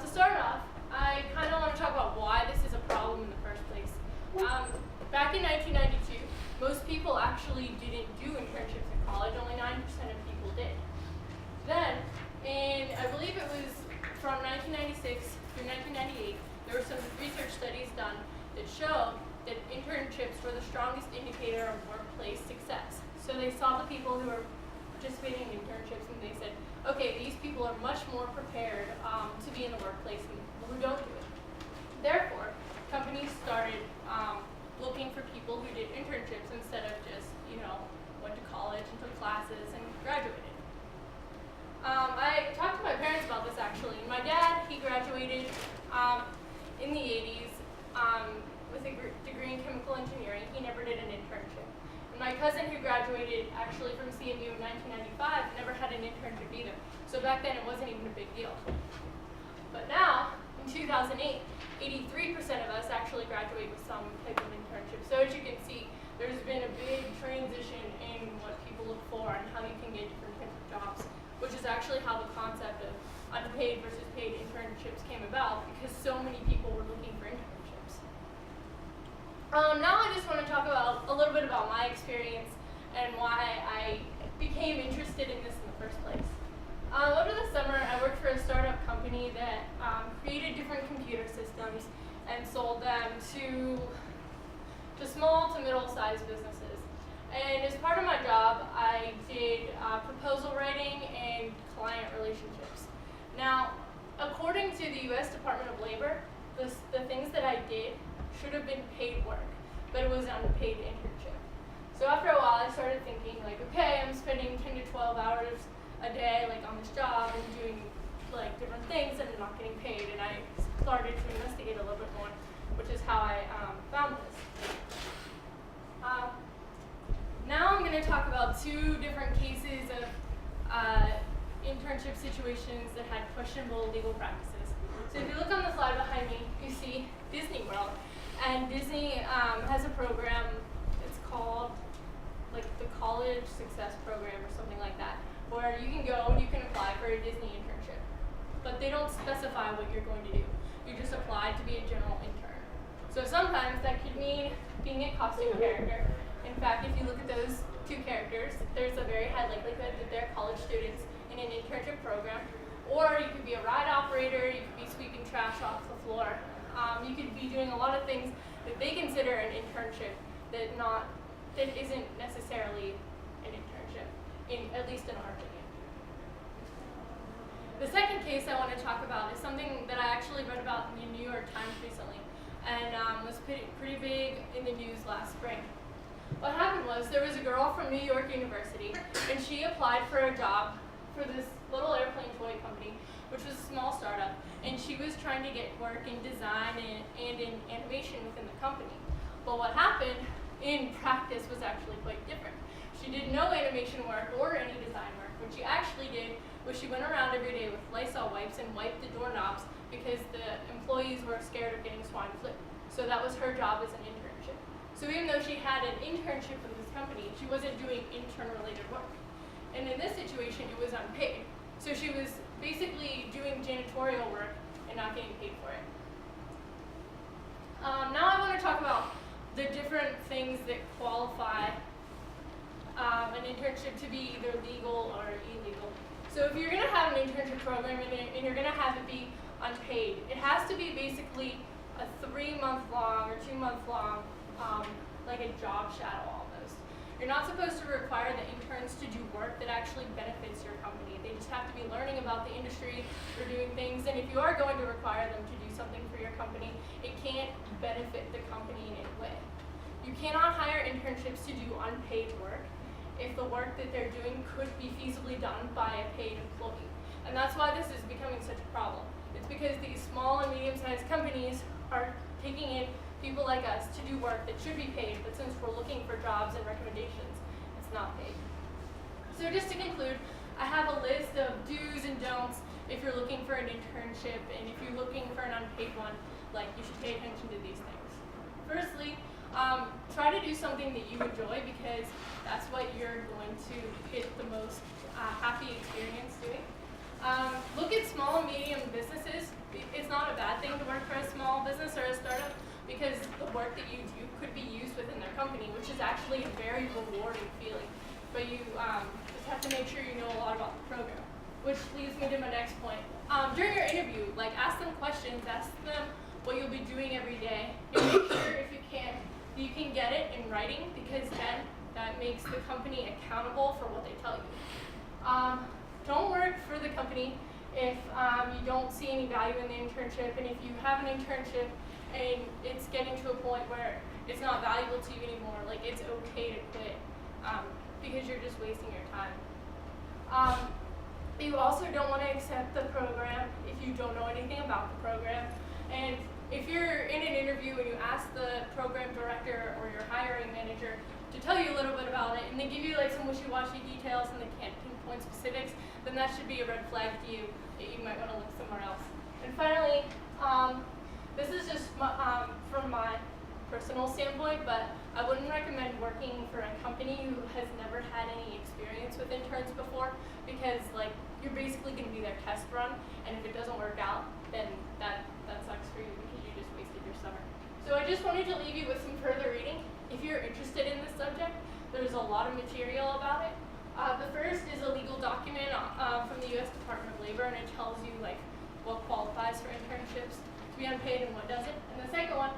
To start off, I kind of want to talk about why this is a problem in the first place. Back in 1992, most people actually didn't do internships in college. Only 9% of people did. Then, I believe it was from 1996 through 1998, there were some research studies done that showed that internships were the strongest indicator of workplace success. So they saw the people who were participating in internships and they said, okay, these people are much more prepared to be in the workplace than people who don't do it. Therefore, companies started looking for people who did internships instead of just, went to college and took classes and graduated. I talked to my parents about this actually. My dad, he graduated in the 80s with a degree in chemical engineering. He never did an internship. And my cousin who graduated actually from CMU in 1995 never had an internship either. So back then it wasn't even a big deal. But now, in 2008, 83% of us actually graduate with some type of internship. So as you can see, there's been a big transition in what people look for and how you can get different types of jobs, which is actually how the concept of unpaid versus paid internships came about, because so many people were looking for internships. Now I just want to talk about a little bit about my experience and why I became interested in this in the first place. Over the summer, I worked for a startup company that created different computer systems and sold them to small to middle-sized businesses. And as part of my job, I did proposal writing and client relationships. Now, according to the U.S. Department of Labor, the things that I did should have been paid work, but it was an unpaid internship. So after a while, I started thinking, like, okay, I'm spending 10 to 12 hours a day, like, on this job and doing, like, different things, and I'm not getting paid. And I started to investigate a little bit more, which is how I found this. Now I'm going to talk about two different cases of internship situations that had questionable legal practices. So if you look on the slide behind me, you see Disney World. And Disney has a program, it's called like the College Success Program or something like that, where you can go and you can apply for a Disney internship. But they don't specify what you're going to do. You just apply to be a general intern. So sometimes that could mean being a costume character. In fact, if you look at those two characters, there's a very high likelihood that they're college students in an internship program. Or you could be a ride operator, you could be sweeping trash off the floor. You could be doing a lot of things that they consider an internship that isn't necessarily an internship, at least in our opinion. The second case I want to talk about is something that I actually read about in the New York Times recently, and was pretty big in the news last spring. What happened was there was a girl from New York University, and she applied for a job for this little airplane toy company, which was a small startup, and she was trying to get work in design and in animation within the company. But what happened in practice was actually quite different. She did no animation work or any design work. What she actually did was she went around every day with Lysol wipes and wiped the doorknobs because the employees were scared of getting swine flu. So that was her job as an internship. So even though she had an internship with this company, she wasn't doing intern-related work. And in this situation, it was unpaid. So she was basically doing janitorial work and not getting paid for it. Now I want to talk about the different things that qualify an internship to be either legal or illegal. So if you're going to have an internship program and you're going to have it be unpaid, it has to be basically a 3-month-long or 2-month-long, like a job shadow almost. You're not supposed to require the interns to do work that actually benefits your company. They just have to be learning about the industry or doing things. And if you are going to require them to do something for your company, it can't benefit the company in any way. You cannot hire internships to do unpaid work if the work that they're doing could be feasibly done by a paid employee. And that's why this is becoming such a problem. It's because these small and medium-sized companies are taking in people like us to do work that should be paid, but since we're looking for jobs and recommendations, it's not paid. So just to conclude, I have a list of do's and don'ts if you're looking for an internship, and if you're looking for an unpaid one, like you should pay attention to these things. Firstly, try to do something that you enjoy, because that's what you're going to get the most happy experience doing. Look at small and medium businesses. business or a startup because the work that you do could be used within their company, which is actually a very rewarding feeling. But you just have to make sure you know a lot about the program, which leads me to my next point. During your interview, like ask them questions, ask them what you'll be doing every day, and make sure if you can get it in writing, because then that makes the company accountable for what they tell you. Don't work for the company if you don't see any value in the internship, and if you have an internship and it's getting to a point where it's not valuable to you anymore, like it's okay to quit because you're just wasting your time. You also don't want to accept the program if you don't know anything about the program. And if you're in an interview and you ask the program director or your hiring manager to tell you a little bit about it, and they give you like some wishy-washy details and they can't pinpoint specifics, then that should be a red flag to you that you might want to look somewhere else. And finally, this is just from my personal standpoint, but I wouldn't recommend working for a company who has never had any experience with interns before, because like you're basically going to be their test run, and if it doesn't work out, then that sucks for you because you just wasted your summer. So I just wanted to leave you with some further reading. If you're interested in this subject, there's a lot of material about it. The first is a legal document from the U.S. Department of Labor, and it tells you like what qualifies for internships to be unpaid and what doesn't. And the second one